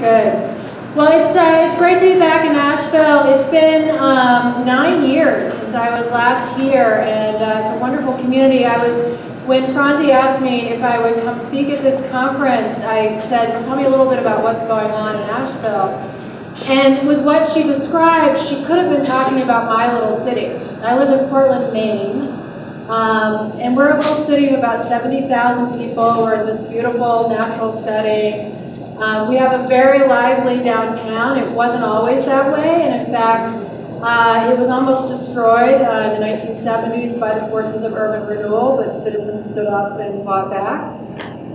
Good. Well, it's great to be back in Asheville. It's been 9 years since I was last here, and it's a wonderful community. When Franzi asked me if I would come speak at this conference, I said, tell me a little bit about what's going on in Asheville. And with what she described, she could have been talking about my little city. I live in Portland, Maine, and we're a little city of about 70,000 people. We're in this beautiful natural setting. We have a very lively downtown. It wasn't always that way, and in fact, it was almost destroyed in the 1970s by the forces of urban renewal, but citizens stood up and fought back.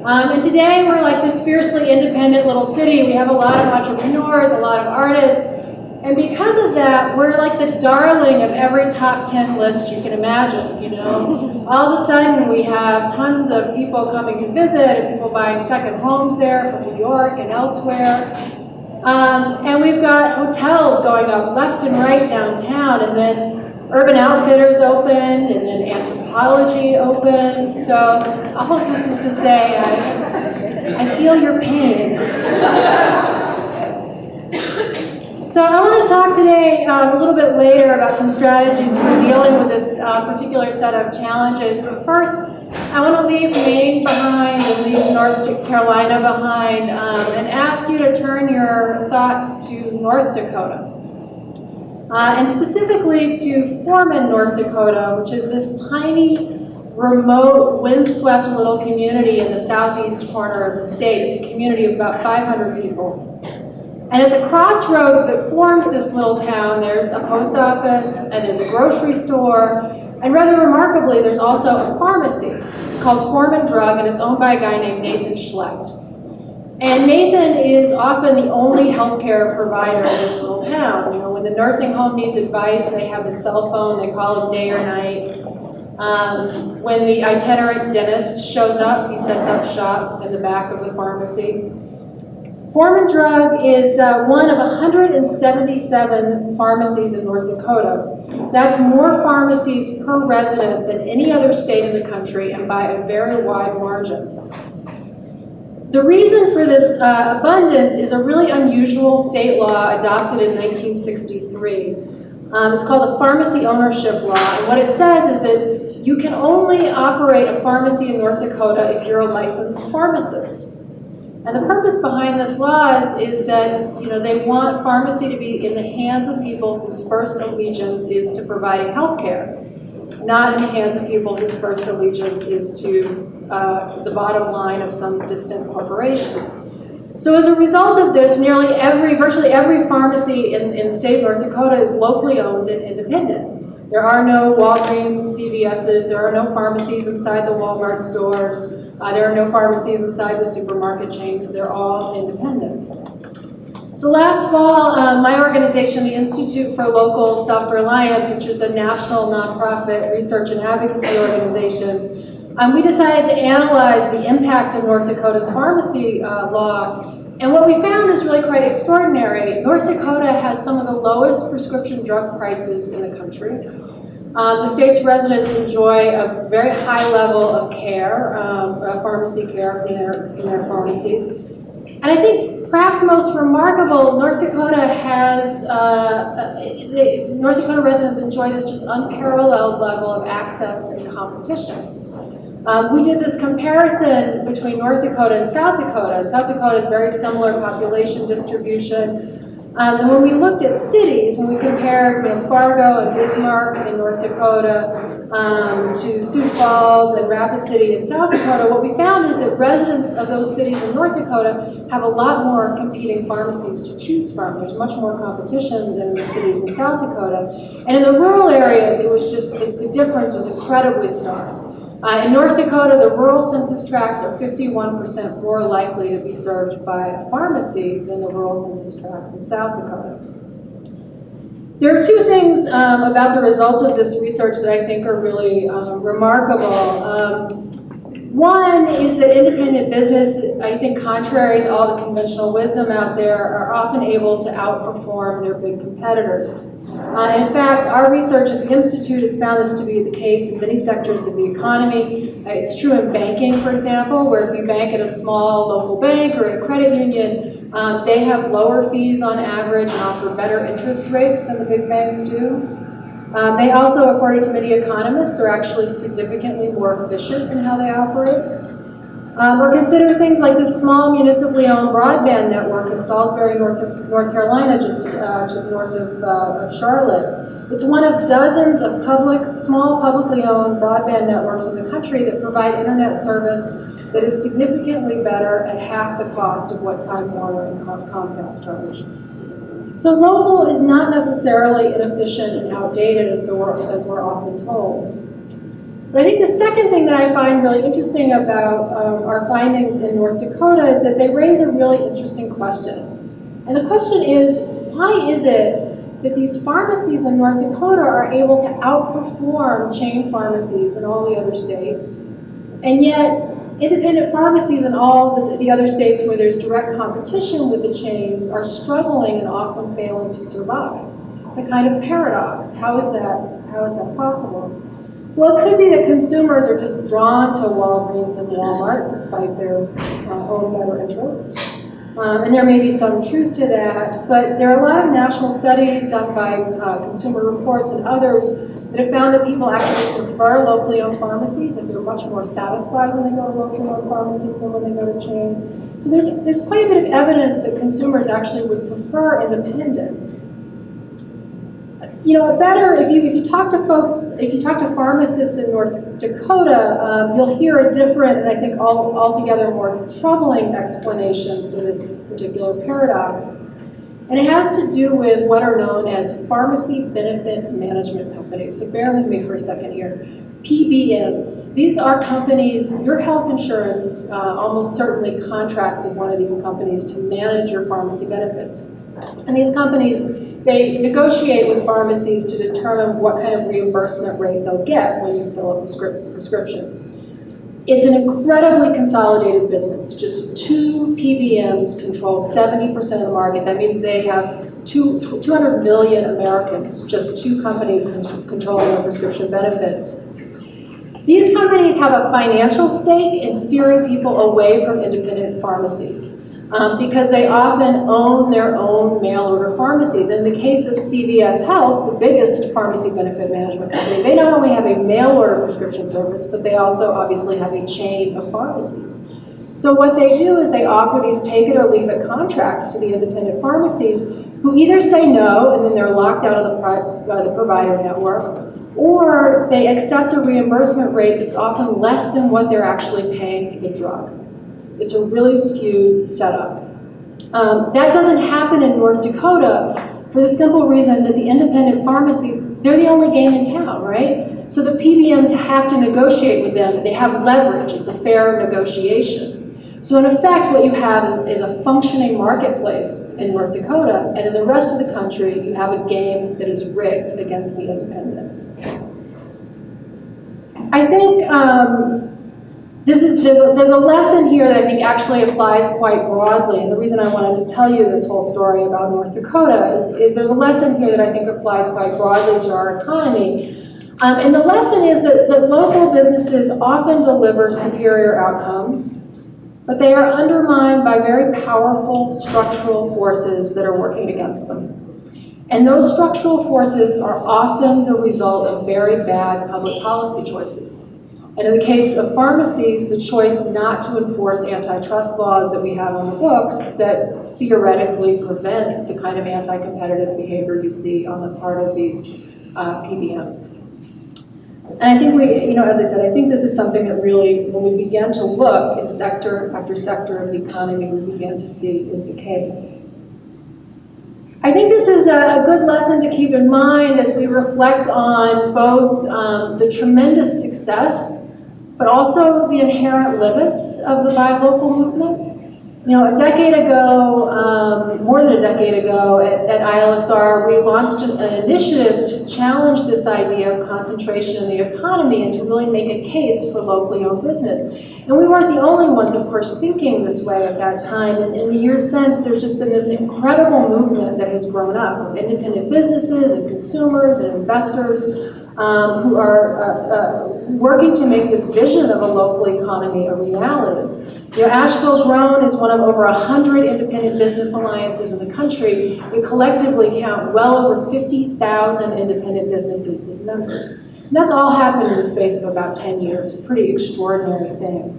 And today we're like this fiercely independent little city. We have a lot of entrepreneurs, a lot of artists, and because of that, we're like the darling of every top 10 list you can imagine, you know. All of a sudden we have tons of people coming to visit and people buying second homes there from New York and elsewhere. And we've got hotels going up left and right downtown, and then Urban Outfitters opened, and then Anthropology opened. So all of this is to say, I feel your pain. So I want to talk today a little bit later about some strategies for dealing with this particular set of challenges. But first, I want to leave Maine behind and leave North Carolina behind and ask you to turn your thoughts to North Dakota. And specifically to Foreman, North Dakota, which is this tiny, remote, windswept little community in the southeast corner of the state. It's a community of about 500 people. And at the crossroads that forms this little town, there's a post office, and there's a grocery store, and rather remarkably, there's also a pharmacy. It's called Foreman Drug, and it's owned by a guy named Nathan Schlecht. And Nathan is often the only healthcare provider in this little town. You know, when the nursing home needs advice, they have a cell phone, they call him day or night. When the itinerant dentist shows up, he sets up shop in the back of the pharmacy. Foreman Drug is one of 177 pharmacies in North Dakota. That's more pharmacies per resident than any other state in the country, and by a very wide margin. The reason for this abundance is a really unusual state law adopted in 1963. It's called the Pharmacy Ownership Law, and what it says is that you can only operate a pharmacy in North Dakota if you're a licensed pharmacist. And the purpose behind this law is that, you know, they want pharmacy to be in the hands of people whose first allegiance is to providing health care, not in the hands of people whose first allegiance is to the bottom line of some distant corporation. So as a result of this, virtually every pharmacy in the state of North Dakota is locally owned and independent. There are no Walgreens and CVS's, there are no pharmacies inside the Walmart stores, there are no pharmacies inside the supermarket chains, they're all independent. So last fall, my organization, the Institute for Local Self-Reliance, which is a national nonprofit research and advocacy organization, we decided to analyze the impact of North Dakota's pharmacy law, and what we found is really quite extraordinary. North Dakota has some of the lowest prescription drug prices in the country. The state's residents enjoy a very high level of care, pharmacy care from their pharmacies. And I think perhaps most remarkable, North Dakota residents enjoy this just unparalleled level of access and competition. We did this comparison between North Dakota and South Dakota. And South Dakota is very similar population distribution. And when we looked at cities, when we compared Fargo and Bismarck in North Dakota to Sioux Falls and Rapid City in South Dakota, what we found is that residents of those cities in North Dakota have a lot more competing pharmacies to choose from. There's much more competition than in the cities in South Dakota. And in the rural areas, it was just, the difference was incredibly stark. In North Dakota, the rural census tracts are 51% more likely to be served by a pharmacy than the rural census tracts in South Dakota. There are two things about the results of this research that I think are really remarkable. One is that independent business, I think contrary to all the conventional wisdom out there, are often able to outperform their big competitors. In fact, our research at the Institute has found this to be the case in many sectors of the economy. It's true in banking, for example, where if you bank at a small local bank or at a credit union, They have lower fees on average and offer better interest rates than the big banks do. They also, according to many economists, are actually significantly more efficient in how they operate. Or consider things like this small municipally owned broadband network in Salisbury, North Carolina, just north of Charlotte. It's one of dozens of small publicly owned broadband networks in the country that provide internet service that is significantly better at half the cost of what Time Warner and Comcast charge. So local is not necessarily inefficient and outdated as we're often told. But I think the second thing that I find really interesting about our findings in North Dakota is that they raise a really interesting question. And the question is, why is it that these pharmacies in North Dakota are able to outperform chain pharmacies in all the other states, and yet independent pharmacies in all the other states where there's direct competition with the chains are struggling and often failing to survive? It's a kind of paradox. How is that possible? Well, it could be that consumers are just drawn to Walgreens and Walmart despite their own better interest. And there may be some truth to that, but there are a lot of national studies done by Consumer Reports and others that have found that people actually prefer locally owned pharmacies, and they're much more satisfied when they go to locally owned pharmacies than when they go to chains. So there's quite a bit of evidence that consumers actually would prefer independence. You know, if you talk to pharmacists in North Dakota, you'll hear a different and I think altogether more troubling explanation for this particular paradox. And it has to do with what are known as pharmacy benefit management companies. So bear with me for a second here. PBMs. These are companies, your health insurance almost certainly contracts with one of these companies to manage your pharmacy benefits. And these companies, they negotiate with pharmacies to determine what kind of reimbursement rate they'll get when you fill a prescription. It's an incredibly consolidated business. Just two PBMs control 70% of the market. That means they have 200 million Americans, just two companies controlling their prescription benefits. These companies have a financial stake in steering people away from independent pharmacies. Because they often own their own mail-order pharmacies. In the case of CVS Health, the biggest pharmacy benefit management company, they not only have a mail-order prescription service, but they also obviously have a chain of pharmacies. So what they do is they offer these take-it-or-leave-it contracts to the independent pharmacies who either say no, and then they're locked out of the provider network, or they accept a reimbursement rate that's often less than what they're actually paying for the drug. It's a really skewed setup. That doesn't happen in North Dakota for the simple reason that the independent pharmacies, they're the only game in town, right? So the PBMs have to negotiate with them. They have leverage. It's a fair negotiation. So in effect, what you have is a functioning marketplace in North Dakota, and in the rest of the country, you have a game that is rigged against the independents. I think there's a lesson here that I think actually applies quite broadly, and the reason I wanted to tell you this whole story about North Dakota is there's a lesson here that I think applies quite broadly to our economy. And the lesson is that local businesses often deliver superior outcomes, but they are undermined by very powerful structural forces that are working against them. And those structural forces are often the result of very bad public policy choices. And in the case of pharmacies, the choice not to enforce antitrust laws that we have on the books that theoretically prevent the kind of anti-competitive behavior you see on the part of these PBMs. And I think as I said, I think this is something that really, when we began to look in sector after sector of the economy, we began to see is the case. I think this is a good lesson to keep in mind as we reflect on both the tremendous success, but also the inherent limits of the buy local movement. You know, a decade ago, more than a decade ago, at ILSR, we launched an initiative to challenge this idea of concentration in the economy and to really make a case for locally owned business. And we weren't the only ones, of course, thinking this way at that time. And in the years since, there's just been this incredible movement that has grown up of independent businesses and consumers and investors who are working to make this vision of a local economy a reality. Asheville grown is one of over 100 independent business alliances in the country that collectively count well over 50,000 independent businesses as members. And that's all happened in the space of about 10 years, a pretty extraordinary thing.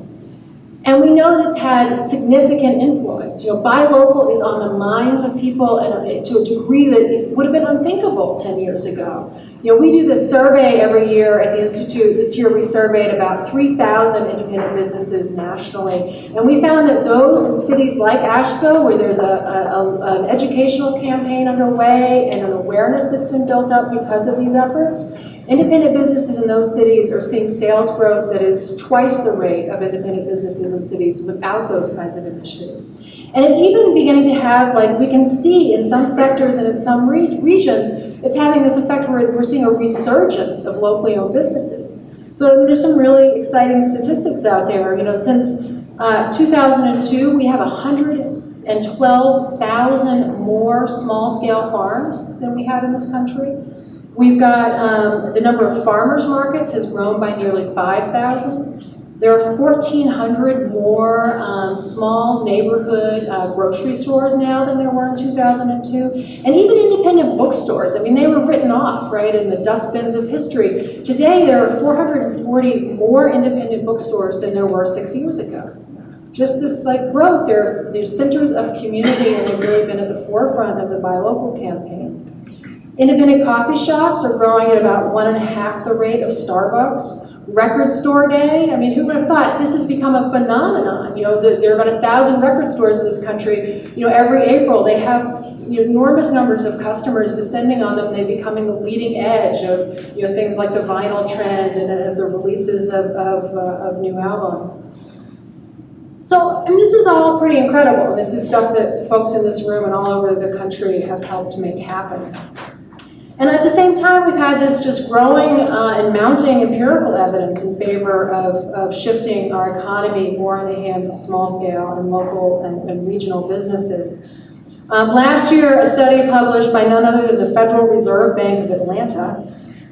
And we know that it's had significant influence. Buy local is on the minds of people to a degree that it would have been unthinkable 10 years ago. We do this survey every year at the Institute. This year we surveyed about 3,000 independent businesses nationally. And we found that those in cities like Asheville, where there's an educational campaign underway and an awareness that's been built up because of these efforts, independent businesses in those cities are seeing sales growth that is twice the rate of independent businesses in cities without those kinds of initiatives. And it's even beginning to have, we can see in some sectors and in some regions, it's having this effect where we're seeing a resurgence of locally owned businesses. So there's some really exciting statistics out there. Since 2002, we have 112,000 more small-scale farms than we have in this country. We've got the number of farmers markets has grown by nearly 5,000. There are 1,400 more small neighborhood grocery stores now than there were in 2002. And even independent bookstores, they were written off, right, in the dustbins of history. Today, there are 440 more independent bookstores than there were 6 years ago. Just this growth, there's centers of community, and they've really been at the forefront of the Buy Local campaign. Independent coffee shops are growing at about 1.5 the rate of Starbucks. Record store day, who would have thought this has become a phenomenon? There are about 1,000 record stores in this country. Every April they have enormous numbers of customers descending on them, and they're becoming the leading edge of things like the vinyl trend and the releases of new albums. So, this is all pretty incredible. This is stuff that folks in this room and all over the country have helped to make happen. And at the same time, we've had this just growing and mounting empirical evidence in favor of shifting our economy more in the hands of small-scale and local and regional businesses. Last year, a study published by none other than the Federal Reserve Bank of Atlanta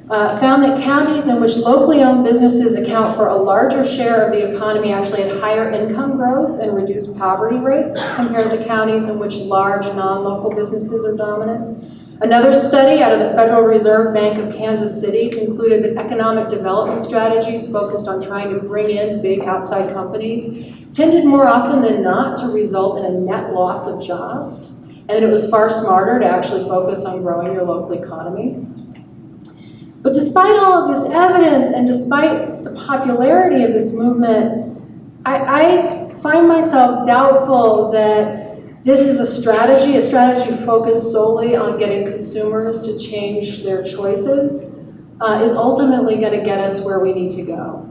found that counties in which locally owned businesses account for a larger share of the economy actually had higher income growth and reduced poverty rates compared to counties in which large non-local businesses are dominant. Another study out of the Federal Reserve Bank of Kansas City concluded that economic development strategies focused on trying to bring in big outside companies tended more often than not to result in a net loss of jobs, and that it was far smarter to actually focus on growing your local economy. But despite all of this evidence and despite the popularity of this movement, I find myself doubtful that this is a strategy focused solely on getting consumers to change their choices, is ultimately going to get us where we need to go.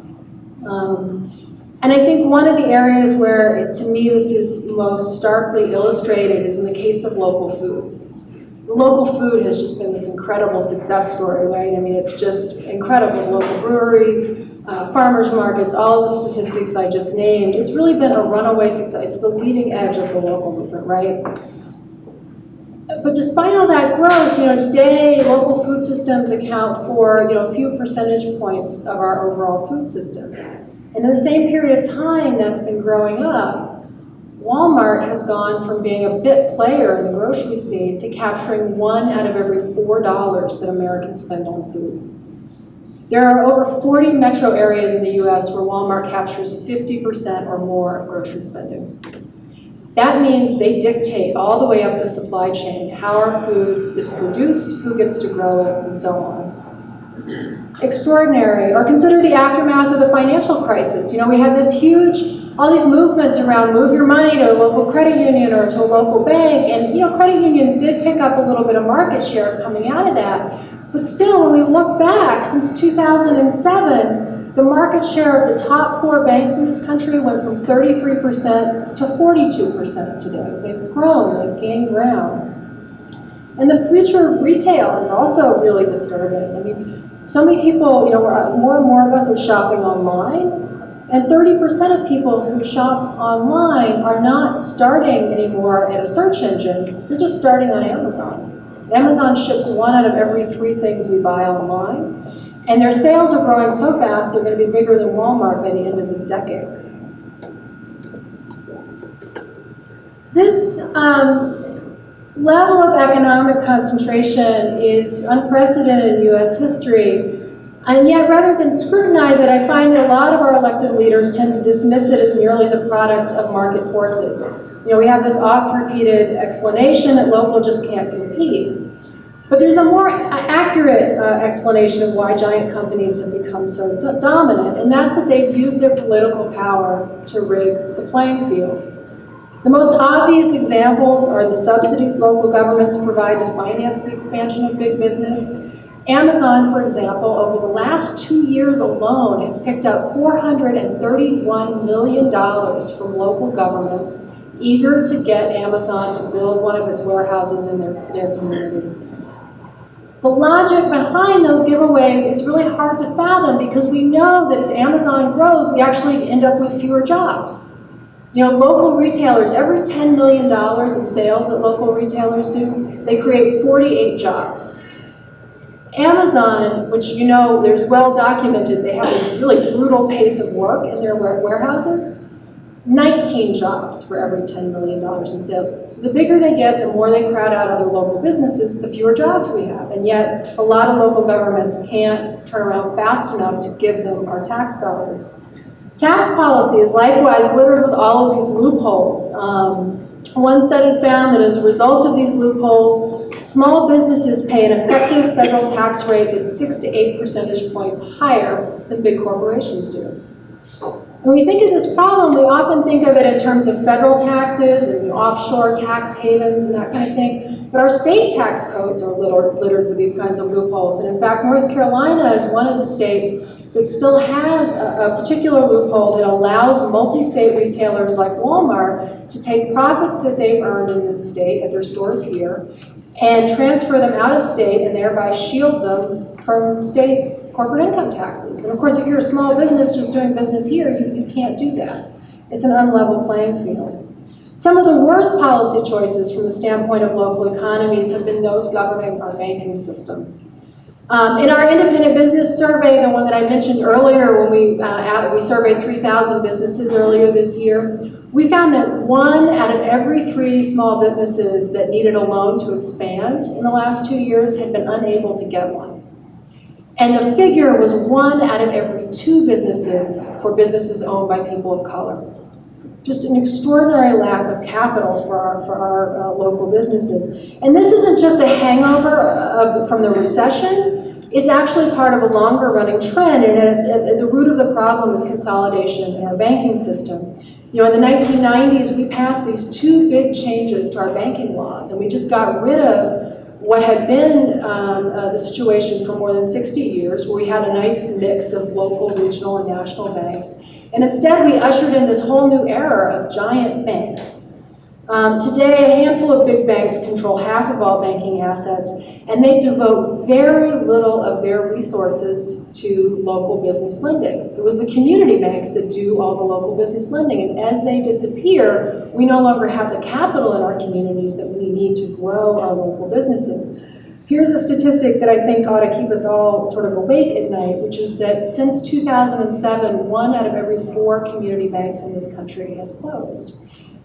And I think one of the areas where, to me, this is most starkly illustrated is in the case of local food. Local food has just been this incredible success story, right? It's just incredible. Local breweries, farmers markets, all the statistics I just named. It's really been a runaway success. It's the leading edge of the local movement, right? But despite all that growth, today local food systems account for a few percentage points of our overall food system. And in the same period of time that's been growing up, Walmart has gone from being a bit player in the grocery scene to capturing 1 out of every $4 that Americans spend on food. There are over 40 metro areas in the US where Walmart captures 50% or more of grocery spending. That means they dictate all the way up the supply chain how our food is produced, who gets to grow it, and so on. Extraordinary. Or consider the aftermath of the financial crisis. We had this all these movements around move your money to a local credit union or to a local bank, and credit unions did pick up a little bit of market share coming out of that. But still, when we look back, since 2007, the market share of the top 4 banks in this country went from 33% to 42% today. They've grown, they've gained ground. And the future of retail is also really disturbing. So many people, more and more of us are shopping online, and 30% of people who shop online are not starting anymore at a search engine, they're just starting on Amazon. Amazon ships 1 out of every 3 things we buy online, and their sales are growing so fast they're going to be bigger than Walmart by the end of this decade. This level of economic concentration is unprecedented in U.S. history, and yet rather than scrutinize it, I find that a lot of our elected leaders tend to dismiss it as merely the product of market forces. You know, we have this oft-repeated explanation that local just can't compete. But there's a more accurate explanation of why giant companies have become so dominant, and that's that they've used their political power to rig the playing field. The most obvious examples are the subsidies local governments provide to finance the expansion of big business. Amazon, for example, over the last 2 years alone has picked up $431 million from local governments eager to get Amazon to build one of its warehouses in their communities. The logic behind those giveaways is really hard to fathom because we know that as Amazon grows, we actually end up with fewer jobs. You know, local retailers, every $10 million in sales that local retailers do, they create 48 jobs. Amazon, which you know, there's well documented, they have this really brutal pace of work in their warehouses, 19 jobs for every $10 million in sales. So the bigger they get, the more they crowd out other local businesses, the fewer jobs we have. And yet, a lot of local governments can't turn around fast enough to give them our tax dollars. Tax policy is likewise littered with all of these loopholes. One study found that as a result of these loopholes, small businesses pay an effective federal tax rate that's 6 to 8 percentage points higher than big corporations do. When we think of this problem, we often think of it in terms of federal taxes and offshore tax havens and that kind of thing. But our state tax codes are littered with these kinds of loopholes. And in fact, North Carolina is one of the states that still has a particular loophole that allows multi-state retailers like Walmart to take profits that they've earned in this state at their stores here and transfer them out of state and thereby shield them from state corporate income taxes. And of course, if you're a small business just doing business here, you can't do that. It's an unlevel playing field. Some of the worst policy choices from the standpoint of local economies have been those governing our banking system. In our independent business survey, the one that I mentioned earlier when we surveyed 3,000 businesses earlier this year, we found that 1 out of every 3 small businesses that needed a loan to expand in the last 2 years had been unable to get one. And the figure was 1 out of every 2 businesses for businesses owned by people of color. Just an extraordinary lack of capital for our local businesses. And this isn't just a hangover from the recession. It's actually part of a longer running trend, and at the root of the problem is consolidation in our banking system. You know, in the 1990s, we passed these 2 big changes to our banking laws, and we just got rid of what had been the situation for more than 60 years, where we had a nice mix of local, regional, and national banks. And instead, we ushered in this whole new era of giant banks. Today, a handful of big banks control half of all banking assets, and they devote very little of their resources to local business lending. It was the community banks that do all the local business lending, and as they disappear, we no longer have the capital in our communities that we need to grow our local businesses. Here's a statistic that I think ought to keep us all sort of awake at night, which is that since 2007, 1 out of every 4 community banks in this country has closed.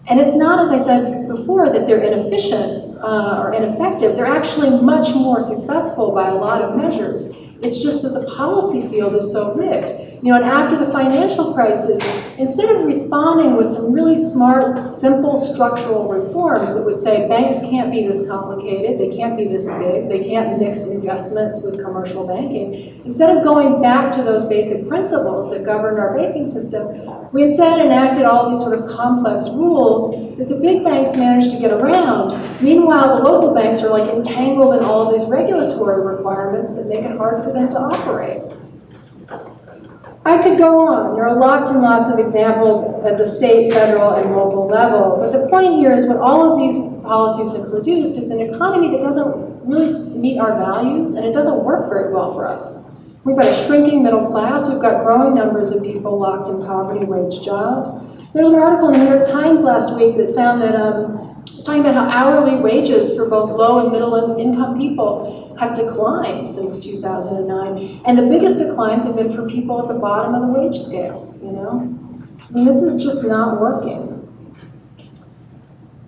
And it's not, as I said before, that they're inefficient or ineffective. They're actually much more successful by a lot of measures. It's just that the policy field is so rigged. You know, and after the financial crisis, instead of responding with some really smart, simple structural reforms that would say banks can't be this complicated, they can't be this big, they can't mix investments with commercial banking, instead of going back to those basic principles that govern our banking system, we instead enacted all these sort of complex rules that the big banks managed to get around. Meanwhile, the local banks are like entangled in all of these regulatory requirements that make it hard for them to operate. I could go on. There are lots and lots of examples at the state, federal, and local level. But the point here is what all of these policies have produced is an economy that doesn't really meet our values, and it doesn't work very well for us. We've got a shrinking middle class. We've got growing numbers of people locked in poverty wage jobs. There's an article in the New York Times last week that found that it's talking about how hourly wages for both low and middle income people have declined since 2009. And the biggest declines have been for people at the bottom of the wage scale, you know? I mean, this is just not working.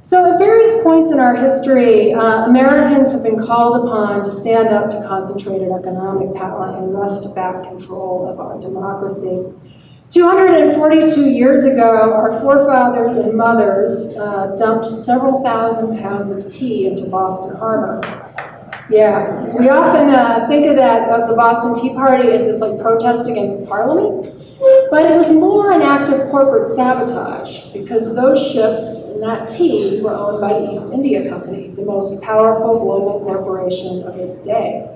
So at various points in our history, Americans have been called upon to stand up to concentrated economic power and wrest back control of our democracy. 242 years ago, our forefathers and mothers dumped several thousand pounds of tea into Boston Harbor. Yeah, we often think of the Boston Tea Party as this like protest against Parliament, but it was more an act of corporate sabotage because those ships and that tea were owned by the East India Company, the most powerful global corporation of its day.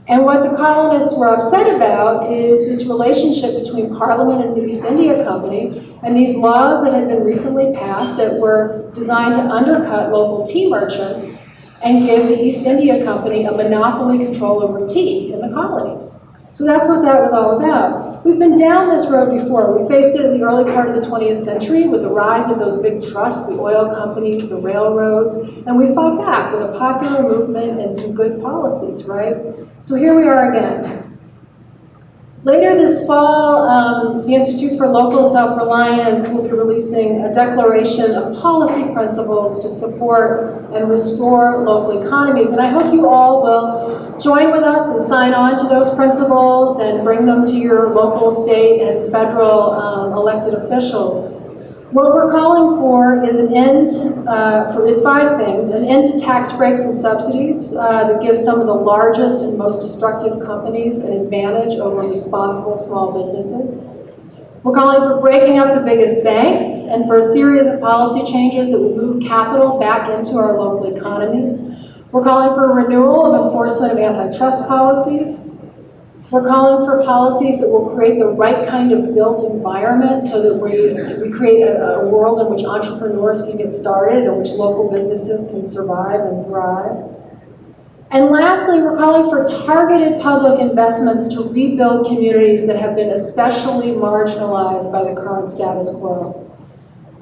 And what the colonists were upset about is this relationship between Parliament and the East India Company and these laws that had been recently passed that were designed to undercut local tea merchants and give the East India Company a monopoly control over tea in the colonies. So that's what that was all about. We've been down this road before. We faced it in the early part of the 20th century with the rise of those big trusts, the oil companies, the railroads, and we fought back with a popular movement and some good policies, right? So here we are again. Later this fall, the Institute for Local Self-Reliance will be releasing a declaration of policy principles to support and restore local economies. And I hope you all will join with us and sign on to those principles and bring them to your local, state, and federal elected officials. What we're calling for is an end, is 5 things: an end to tax breaks and subsidies that give some of the largest and most destructive companies an advantage over responsible small businesses. We're calling for breaking up the biggest banks and for a series of policy changes that would move capital back into our local economies. We're calling for a renewal of enforcement of antitrust policies. We're calling for policies that will create the right kind of built environment so that we create a world in which entrepreneurs can get started, in which local businesses can survive and thrive. And lastly, we're calling for targeted public investments to rebuild communities that have been especially marginalized by the current status quo.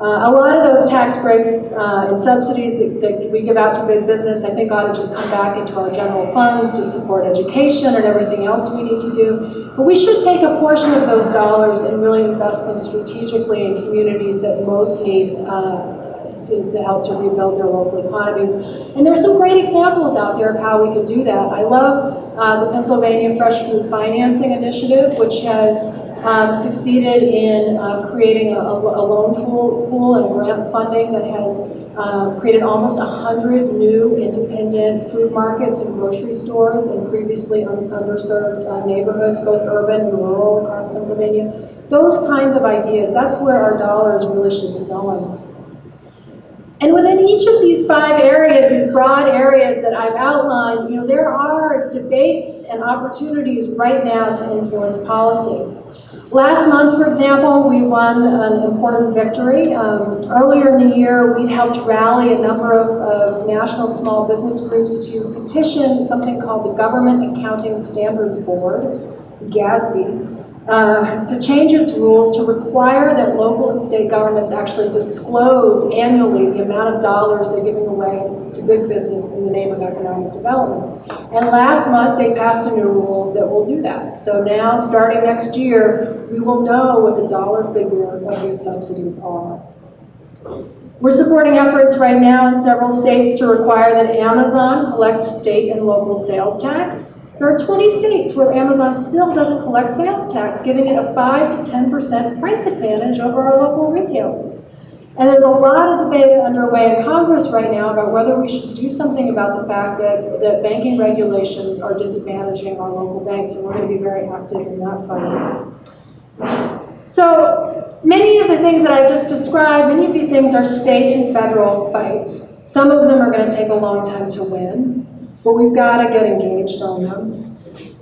A lot of those tax breaks and subsidies that we give out to big business, I think ought to just come back into our general funds to support education and everything else we need to do. But we should take a portion of those dollars and really invest them strategically in communities that most need the help to rebuild their local economies. And there's some great examples out there of how we could do that. I love the Pennsylvania Fresh Food Financing Initiative, which has succeeded in creating a loan pool and a grant funding that has created almost 100 new independent food markets and grocery stores in previously underserved neighborhoods, both urban and rural across Pennsylvania. Those kinds of ideas, that's where our dollars really should be going. And within each of these 5 areas, these broad areas that I've outlined, there are debates and opportunities right now to influence policy. Last month, for example, we won an important victory. Earlier in the year, we helped rally a number of national small business groups to petition something called the Government Accounting Standards Board, GASB, to change its rules to require that local and state governments actually disclose annually the amount of dollars they're giving away to big business in the name of economic development. And last month, they passed a new rule that will do that. So now, starting next year, we will know what the dollar figure of these subsidies are. We're supporting efforts right now in several states to require that Amazon collect state and local sales tax. There are 20 states where Amazon still doesn't collect sales tax, giving it a 5 to 10% price advantage over our local retailers. And there's a lot of debate underway in Congress right now about whether we should do something about the fact that banking regulations are disadvantaging our local banks, and we're going to be very active in that fight. So many of the things that I just described, many of these things are state and federal fights. Some of them are going to take a long time to win, but we've got to get engaged on them.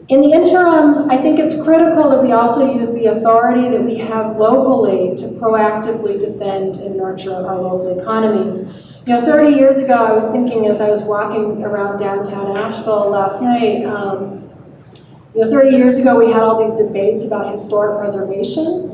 In the interim, I think it's critical that we also use the authority that we have locally to proactively defend and nurture our local economies. 30 years ago, I was thinking as I was walking around downtown Asheville last night, 30 years ago we had all these debates about historic preservation.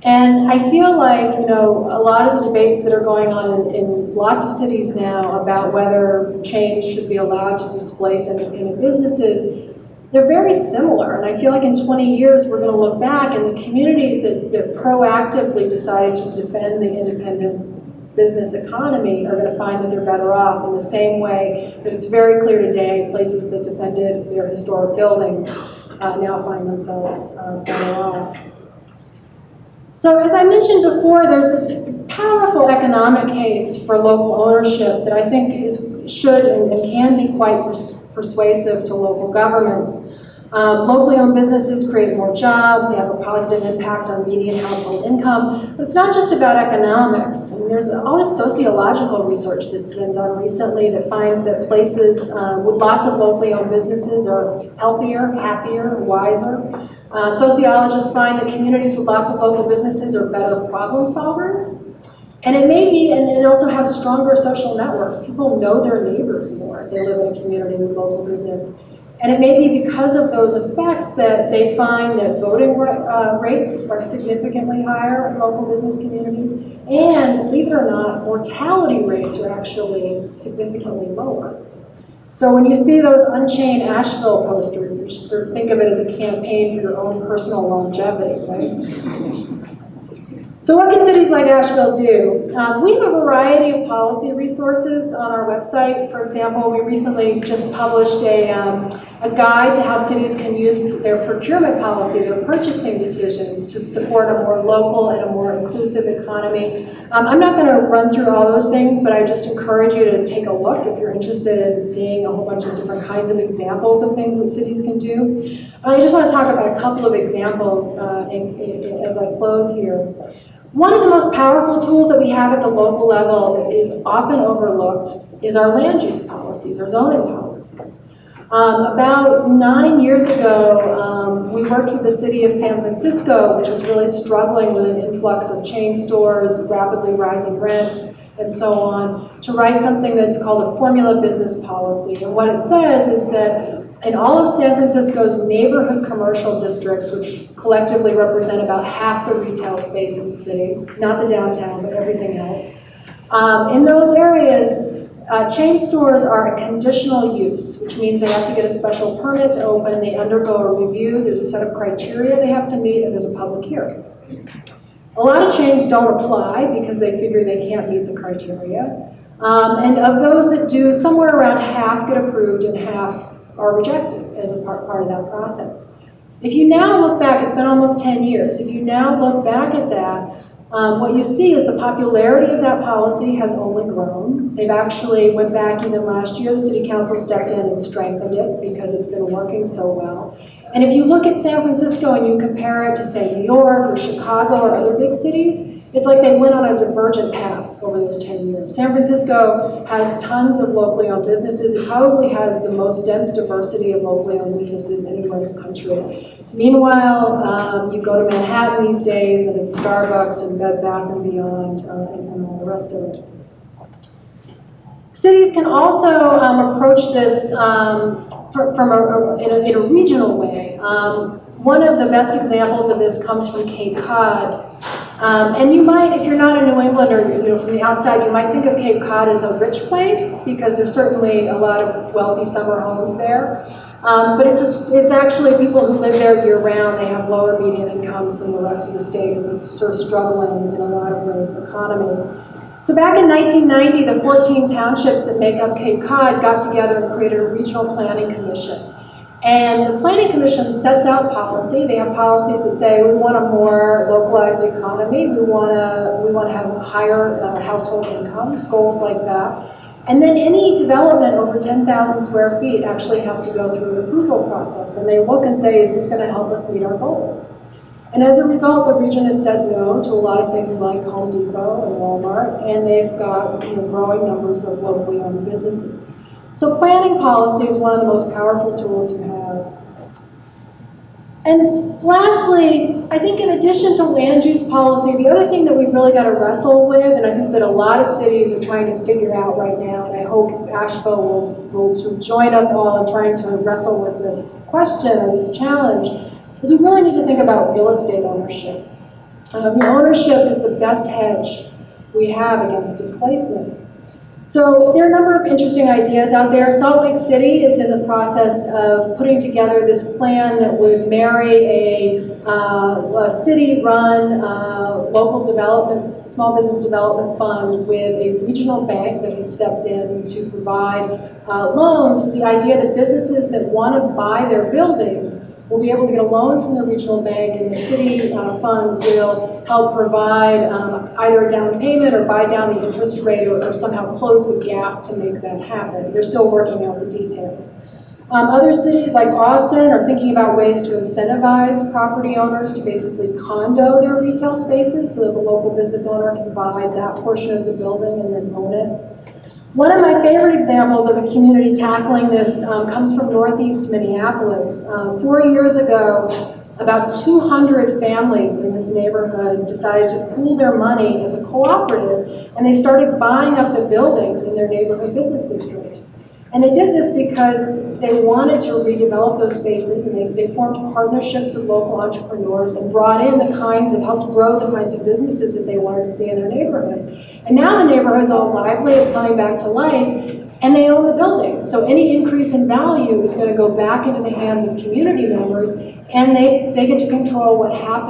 And I feel like, a lot of the debates that are going on in lots of cities now about whether change should be allowed to displace independent businesses, they're very similar. And I feel like in 20 years, we're going to look back and the communities that proactively decided to defend the independent business economy are going to find that they're better off in the same way that it's very clear today places that defended their historic buildings now find themselves better off. So as I mentioned before, there's this powerful economic case for local ownership that I think should and can be quite persuasive to local governments. Locally owned businesses create more jobs, they have a positive impact on median household income, but it's not just about economics. I mean, there's all this sociological research that's been done recently that finds that places with lots of locally owned businesses are healthier, happier, wiser. Sociologists find that communities with lots of local businesses are better problem solvers. And it may be, and it also has stronger social networks. People know their neighbors more if they live in a community with local business. And it may be because of those effects that they find that voting rates are significantly higher in local business communities. And believe it or not, mortality rates are actually significantly lower. So when you see those Unchained Asheville posters, you should sort of think of it as a campaign for your own personal longevity, right? So what can cities like Asheville do? We have a variety of policy resources on our website. For example, we recently just published a guide to how cities can use their procurement policy, their purchasing decisions to support a more local and a more inclusive economy. I'm not going to run through all those things, but I just encourage you to take a look if you're interested in seeing a whole bunch of different kinds of examples of things that cities can do. I just want to talk about a couple of examples as I close here. One of the most powerful tools that we have at the local level that is often overlooked is our land use policies, our zoning policies. About 9 years ago, we worked with the city of San Francisco, which was really struggling with an influx of chain stores, rapidly rising rents, and so on, to write something that's called a formula business policy. And what it says is that in all of San Francisco's neighborhood commercial districts, which collectively represent about half the retail space in the city, not the downtown, but everything else, in those areas, chain stores are a conditional use, which means they have to get a special permit to open, they undergo a review, there's a set of criteria they have to meet, and there's a public hearing. A lot of chains don't apply because they figure they can't meet the criteria. And of those that do, somewhere around half get approved and half are rejected as a part of that process. If you now look back, it's been almost 10 years, if you now look back at that, what you see is the popularity of that policy has only grown. They've actually went back even last year, the city council stepped in and strengthened it because it's been working so well. And if you look at San Francisco and you compare it to, say, New York or Chicago or other big cities, it's like they went on a divergent path over those 10 years. San Francisco has tons of locally owned businesses. It probably has the most dense diversity of locally owned businesses anywhere in the country. Meanwhile, you go to Manhattan these days and it's Starbucks and Bed Bath & Beyond and all the rest of it. Cities can also approach this in a regional way. One of the best examples of this comes from Cape Cod. And you might, if you're not in New England or from the outside, you might think of Cape Cod as a rich place because there's certainly a lot of wealthy summer homes there. But it's actually people who live there year-round. They have lower median incomes than the rest of the state. It's sort of struggling in a lot of ways, the economy. So back in 1990, the 14 townships that make up Cape Cod got together and created a regional planning commission. And the Planning Commission sets out policy. They have policies that say we want a more localized economy. We want to have higher household incomes, goals like that. And then any development over 10,000 square feet actually has to go through an approval process. And they look and say, is this going to help us meet our goals? And as a result, the region has said no to a lot of things like Home Depot and Walmart, and they've got growing numbers of locally owned businesses. So planning policy is one of the most powerful tools you have. And lastly, I think in addition to land use policy, the other thing that we've really got to wrestle with, and I think that a lot of cities are trying to figure out right now, and I hope Asheville will sort of join us all in trying to wrestle with this question or this challenge, is we really need to think about real estate ownership. Ownership is the best hedge we have against displacement. So there are a number of interesting ideas out there. Salt Lake City is in the process of putting together this plan that would marry a city-run local development, small business development fund with a regional bank that has stepped in to provide loans, with the idea that businesses that want to buy their buildings will be able to get a loan from the regional bank, and the city fund will help provide either a down payment or buy down the interest rate, or somehow close the gap to make that happen. They're still working out the details. Other cities like Austin are thinking about ways to incentivize property owners to basically condo their retail spaces so that the local business owner can buy that portion of the building and then own it. One of my favorite examples of a community tackling this comes from Northeast Minneapolis. 4 years ago, about 200 families in this neighborhood decided to pool their money as a cooperative, and they started buying up the buildings in their neighborhood business district. And they did this because they wanted to redevelop those spaces, and they formed partnerships with local entrepreneurs and brought in helped grow the kinds of businesses that they wanted to see in their neighborhood. And now the neighborhood's all lively, it's coming back to life, and they own the buildings. So any increase in value is going to go back into the hands of community members, and they get to control what happens